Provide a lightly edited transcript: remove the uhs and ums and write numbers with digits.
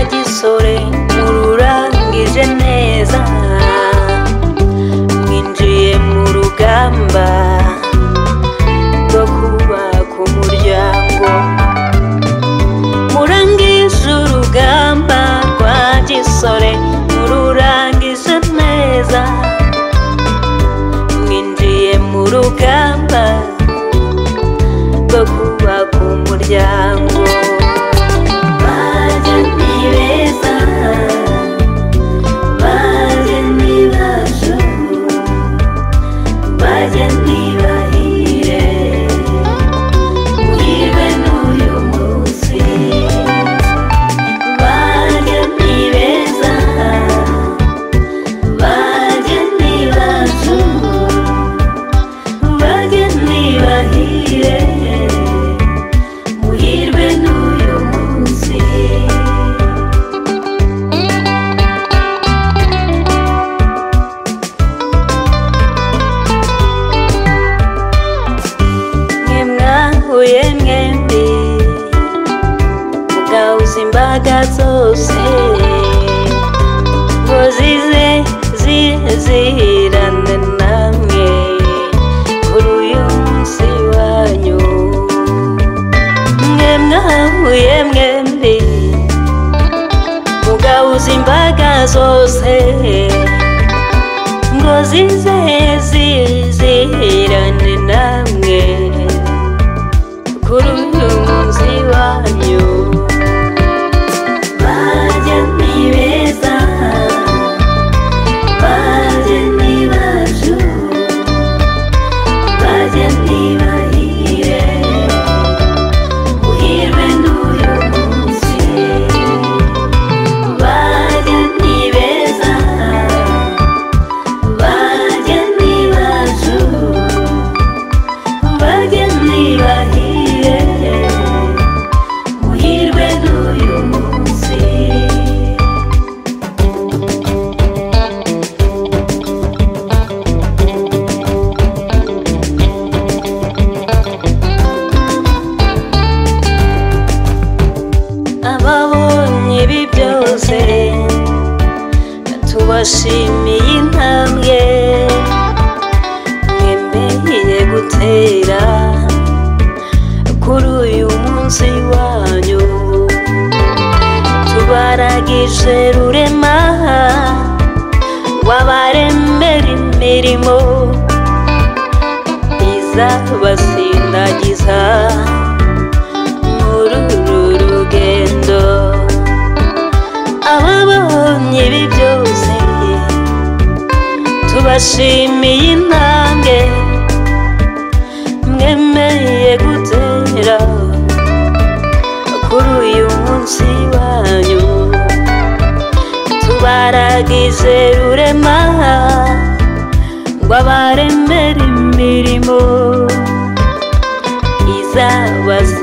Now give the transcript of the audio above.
gisore mururangije neza, mwinjiye mu rugamba rwo kubaka umuryango. Murangije urugamba rwa gisore mururangije neza, mwinjiye mu rugamba rwo kubaka umuryango. Bageni beza, bageni bacu, bageni bahire, muhirwe n'uyu munsi. Bageni beza, bageni bacu, bageni bahire, muhirwe n'uyu munsi. Mwe mwahuye mwembi mugahuza imbaga zose, ngo zize zihirane namwe kuri uyu munsi wanyu. Mwe mwahuye mwembi mugahuza imbaga zose, ngo zize zihirane namwe kuri uyu munsi wanyu. Bageni beza, bageni bacu, bageni bahire, muhirwe n'uyu munsi. Bageni beza, bageni bacu, bageni bahire, muhirwe n'uyu munsi. Ababonye ibi byose tubashimiye intambwe mwemeye gutera kuri uyu munsi wanyu. Tubaragije rurema wabaremera imirimo izabasindagiza muri uru rugendo. Ababonye ibi byose tubashimiye intambwe mwemeye gutera kuri uyu munsi wanyu. Tubaragije rurema wabaremera imirimo izabasindagiza